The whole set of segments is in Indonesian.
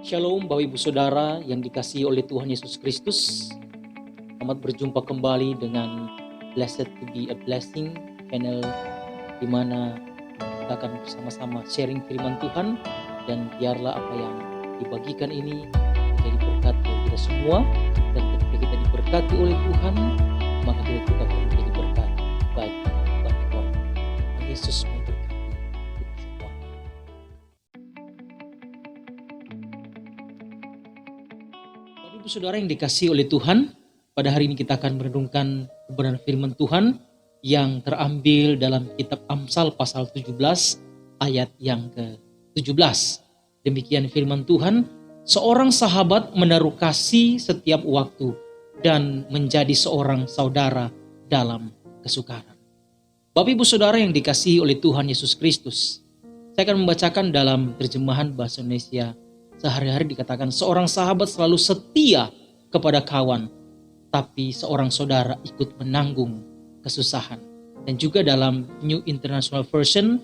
Shalom Bapak Ibu Saudara yang dikasihi oleh Tuhan Yesus Kristus. Selamat berjumpa kembali dengan Blessed to be a Blessing channel, di mana kita akan bersama-sama sharing firman Tuhan, dan biarlah apa yang dibagikan ini menjadi berkat bagi kita semua. Dan ketika kita diberkati oleh Tuhan, maka kita juga akan menjadi berkat bagi banyak orang. Yesus memberkati kita semua. Bapak Ibu Saudara yang dikasihi oleh Tuhan, pada hari ini kita akan merenungkan kebenaran firman Tuhan yang terambil dalam kitab Amsal pasal 17 ayat yang ke-17. Demikian firman Tuhan, seorang sahabat menaruh kasih setiap waktu dan menjadi seorang saudara dalam kesukaran. Bapak Ibu Saudara yang dikasihi oleh Tuhan Yesus Kristus, saya akan membacakan dalam terjemahan bahasa Indonesia sehari-hari. Dikatakan, seorang sahabat selalu setia kepada kawan, tapi seorang saudara ikut menanggung kesusahan. Dan juga dalam New International Version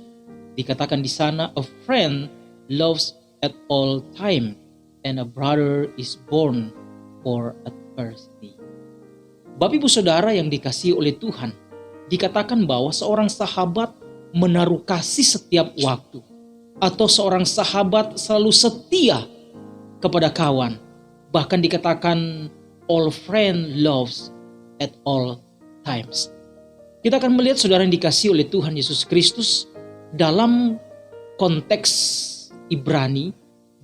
dikatakan di sana, a friend loves at all time and a brother is born for adversity. Bapak Ibu Saudara yang dikasihi oleh Tuhan, dikatakan bahwa seorang sahabat menaruh kasih setiap waktu, atau seorang sahabat selalu setia kepada kawan. Bahkan dikatakan all friend loves at all times. Kita akan melihat saudara yang dikasihi oleh Tuhan Yesus Kristus, dalam konteks Ibrani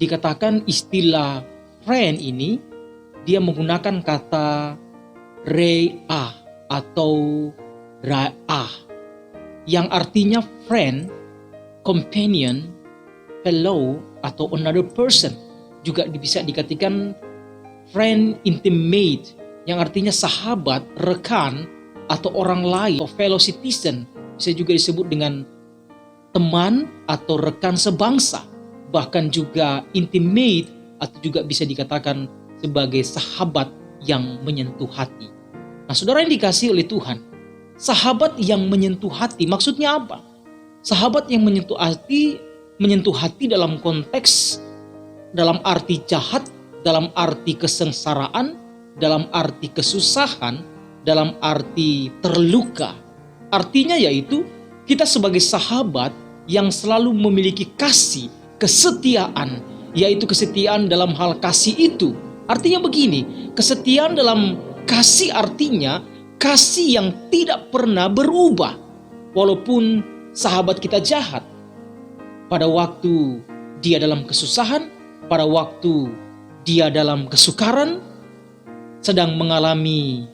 dikatakan istilah friend ini dia menggunakan kata rea atau ra'ah, yang artinya friend, companion, fellow atau another person. Juga bisa dikatakan friend intimate, yang artinya sahabat, rekan, atau orang lain, atau fellow citizen. Bisa juga disebut dengan teman atau rekan sebangsa. Bahkan juga intimate, atau juga bisa dikatakan sebagai sahabat yang menyentuh hati. Nah, saudara yang dikasihi oleh Tuhan, sahabat yang menyentuh hati maksudnya apa? Sahabat yang menyentuh hati dalam konteks, dalam arti jahat, dalam arti kesengsaraan, dalam arti kesusahan, dalam arti terluka. Artinya yaitu kita sebagai sahabat yang selalu memiliki kasih, kesetiaan, yaitu kesetiaan dalam hal kasih itu. Artinya begini, kesetiaan dalam kasih artinya kasih yang tidak pernah berubah. Walaupun sahabat kita jahat, pada waktu dia dalam kesusahan, pada waktu dia dalam kesukaran, sedang mengalami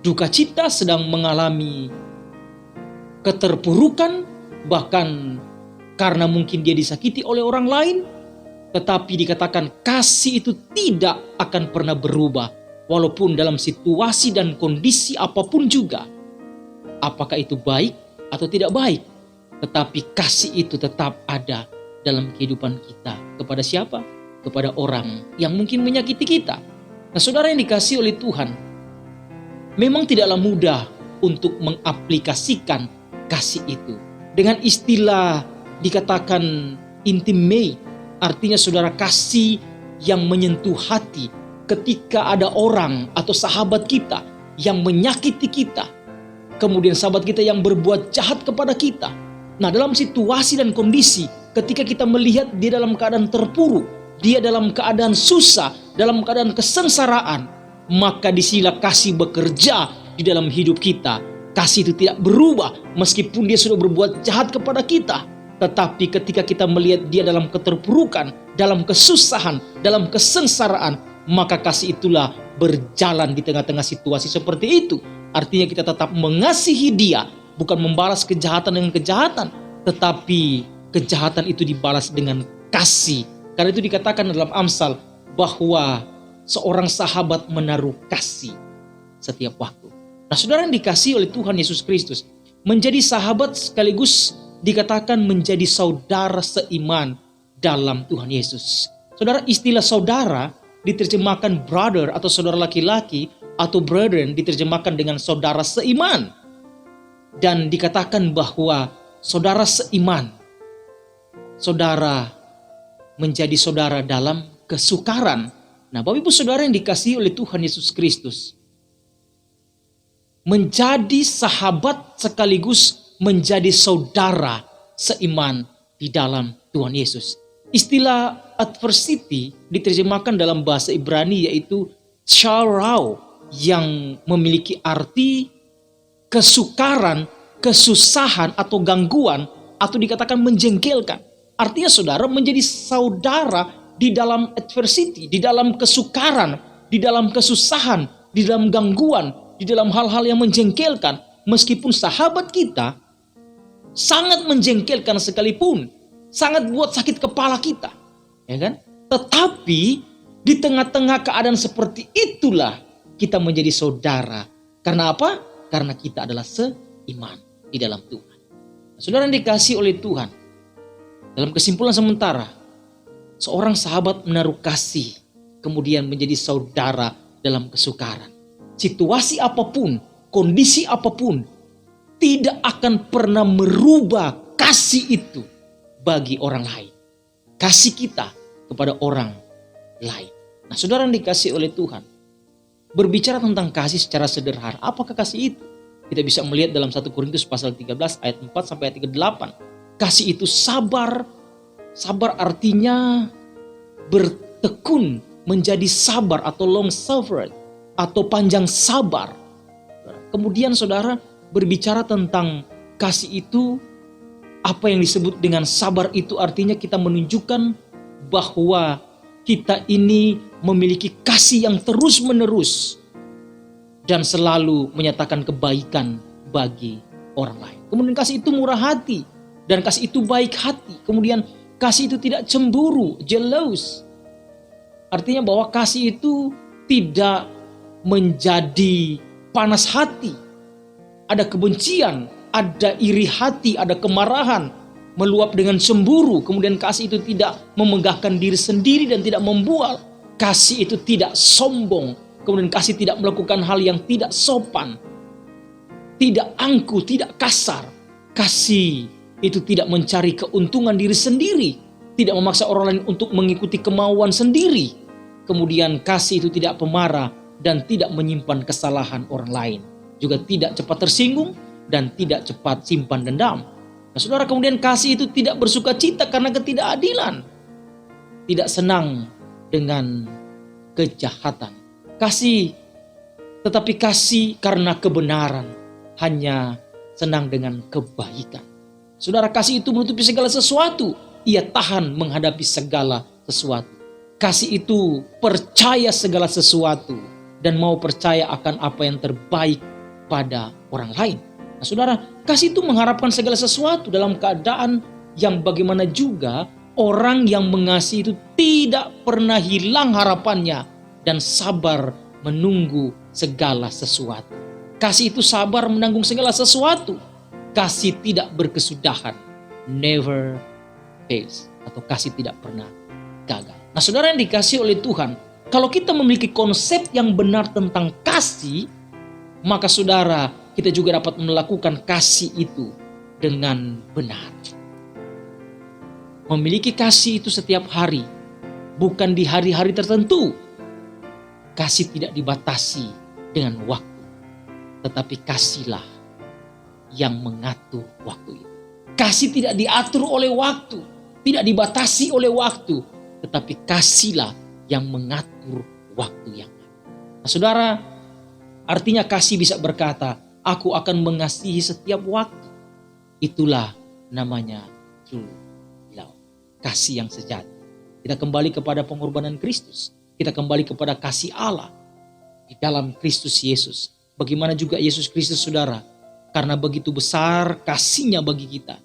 duka cita, sedang mengalami keterpurukan, bahkan karena mungkin dia disakiti oleh orang lain, tetapi dikatakan kasih itu tidak akan pernah berubah, walaupun dalam situasi dan kondisi apapun juga. Apakah itu baik atau tidak baik, tetapi kasih itu tetap ada dalam kehidupan kita. Kepada siapa? Kepada orang yang mungkin menyakiti kita. Nah, saudara yang dikasihi oleh Tuhan, memang tidaklah mudah untuk mengaplikasikan kasih itu. Dengan istilah dikatakan intimate, artinya saudara kasih yang menyentuh hati. Ketika ada orang atau sahabat kita yang menyakiti kita, kemudian sahabat kita yang berbuat jahat kepada kita. Nah, dalam situasi dan kondisi ketika kita melihat dia dalam keadaan terpuruk, dia dalam keadaan susah, dalam keadaan kesengsaraan, maka disinilah kasih bekerja di dalam hidup kita. Kasih itu tidak berubah meskipun dia sudah berbuat jahat kepada kita. Tetapi ketika kita melihat dia dalam keterpurukan, dalam kesusahan, dalam kesengsaraan, maka kasih itulah berjalan di tengah-tengah situasi seperti itu. Artinya kita tetap mengasihi dia, bukan membalas kejahatan dengan kejahatan, tetapi kejahatan itu dibalas dengan kasih. Karena itu dikatakan dalam Amsal bahwa seorang sahabat menaruh kasih setiap waktu. Nah, saudara yang dikasihi oleh Tuhan Yesus Kristus, menjadi sahabat sekaligus dikatakan menjadi saudara seiman dalam Tuhan Yesus. Saudara, istilah saudara diterjemahkan brother atau saudara laki-laki, atau brethren diterjemahkan dengan saudara seiman. Dan dikatakan bahwa saudara seiman, saudara menjadi saudara dalam kesukaran. Nah, Bapak Ibu Saudara yang dikasihi oleh Tuhan Yesus Kristus, menjadi sahabat sekaligus menjadi saudara seiman di dalam Tuhan Yesus. Istilah adversity diterjemahkan dalam bahasa Ibrani yaitu sharau, yang memiliki arti kesukaran, kesusahan atau gangguan, atau dikatakan menjengkelkan. Artinya saudara menjadi saudara di dalam adversity, di dalam kesukaran, di dalam kesusahan, di dalam gangguan, di dalam hal-hal yang menjengkelkan. Meskipun sahabat kita sangat menjengkelkan sekalipun, sangat buat sakit kepala kita, ya kan? Tetapi di tengah-tengah keadaan seperti itulah kita menjadi saudara. Karena apa? Karena kita adalah seiman di dalam Tuhan. Saudara yang dikasihi oleh Tuhan, dalam kesimpulan sementara, seorang sahabat menaruh kasih, kemudian menjadi saudara dalam kesukaran. Situasi apapun, kondisi apapun, tidak akan pernah merubah kasih itu bagi orang lain. Kasih kita kepada orang lain. Nah, saudara yang dikasihi oleh Tuhan, berbicara tentang kasih secara sederhana, apakah kasih itu? Kita bisa melihat dalam 1 Korintus pasal 13 ayat 4 sampai ayat 38. Kasih itu sabar. Sabar artinya bertekun, menjadi sabar atau long suffering atau panjang sabar. Kemudian saudara berbicara tentang kasih itu, apa yang disebut dengan sabar itu artinya kita menunjukkan bahwa kita ini memiliki kasih yang terus menerus dan selalu menyatakan kebaikan bagi orang lain. Kemudian kasih itu murah hati dan kasih itu baik hati. Kemudian kasih itu tidak cemburu, jealous. Artinya bahwa kasih itu tidak menjadi panas hati. Ada kebencian, ada iri hati, ada kemarahan, meluap dengan cemburu. Kemudian kasih itu tidak memegahkan diri sendiri dan tidak membual. Kasih itu tidak sombong. Kemudian kasih tidak melakukan hal yang tidak sopan, tidak angkuh, tidak kasar. Kasih itu tidak mencari keuntungan diri sendiri, tidak memaksa orang lain untuk mengikuti kemauan sendiri. Kemudian kasih itu tidak pemarah dan tidak menyimpan kesalahan orang lain. Juga tidak cepat tersinggung dan tidak cepat simpan dendam. Nah, saudara, kemudian kasih itu tidak bersuka cita karena ketidakadilan, tidak senang dengan kejahatan. Tetapi kasih karena kebenaran, hanya senang dengan kebaikan. Saudara, kasih itu menutupi segala sesuatu. Ia tahan menghadapi segala sesuatu. Kasih itu percaya segala sesuatu dan mau percaya akan apa yang terbaik pada orang lain. Nah, saudara, kasih itu mengharapkan segala sesuatu dalam keadaan yang bagaimana juga orang yang mengasihi itu tidak pernah hilang harapannya dan sabar menunggu segala sesuatu. Kasih itu sabar menanggung segala sesuatu. Kasih tidak berkesudahan, never fails, atau kasih tidak pernah gagal. Nah, saudara yang dikasihi oleh Tuhan, kalau kita memiliki konsep yang benar tentang kasih, maka saudara, kita juga dapat melakukan kasih itu dengan benar. Memiliki kasih itu setiap hari, bukan di hari-hari tertentu. Kasih tidak dibatasi dengan waktu, tetapi kasihlah yang mengatur waktu itu. Kasih tidak diatur oleh waktu, tidak dibatasi oleh waktu, tetapi kasihlah yang mengatur waktu yang ada. Nah, saudara, artinya kasih bisa berkata, aku akan mengasihi setiap waktu. Itulah namanya true love. Kasih yang sejati. Kita kembali kepada pengorbanan Kristus. Kita kembali kepada kasih Allah di dalam Kristus Yesus. Bagaimana juga Yesus Kristus, saudara, karena begitu besar kasihnya bagi kita,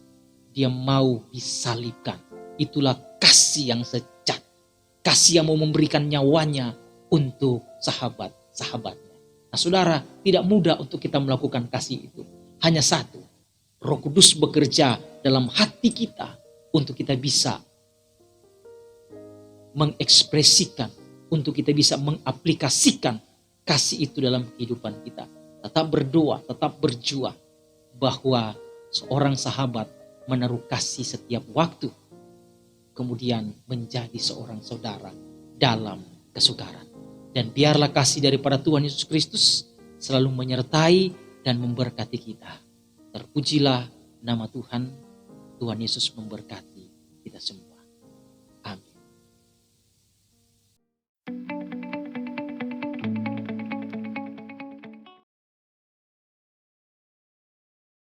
dia mau disalibkan. Itulah kasih yang sejati. Kasih yang mau memberikan nyawanya untuk sahabat-sahabatnya. Nah, saudara, tidak mudah untuk kita melakukan kasih itu. Hanya satu, Roh Kudus bekerja dalam hati kita untuk kita bisa mengekspresikan, untuk kita bisa mengaplikasikan kasih itu dalam kehidupan kita. Tetap berdoa, tetap berjuang bahwa seorang sahabat menaruh kasih setiap waktu, kemudian menjadi seorang saudara dalam kesukaran. Dan biarlah kasih daripada Tuhan Yesus Kristus selalu menyertai dan memberkati kita. Terpujilah nama Tuhan. Tuhan Yesus memberkati kita semua.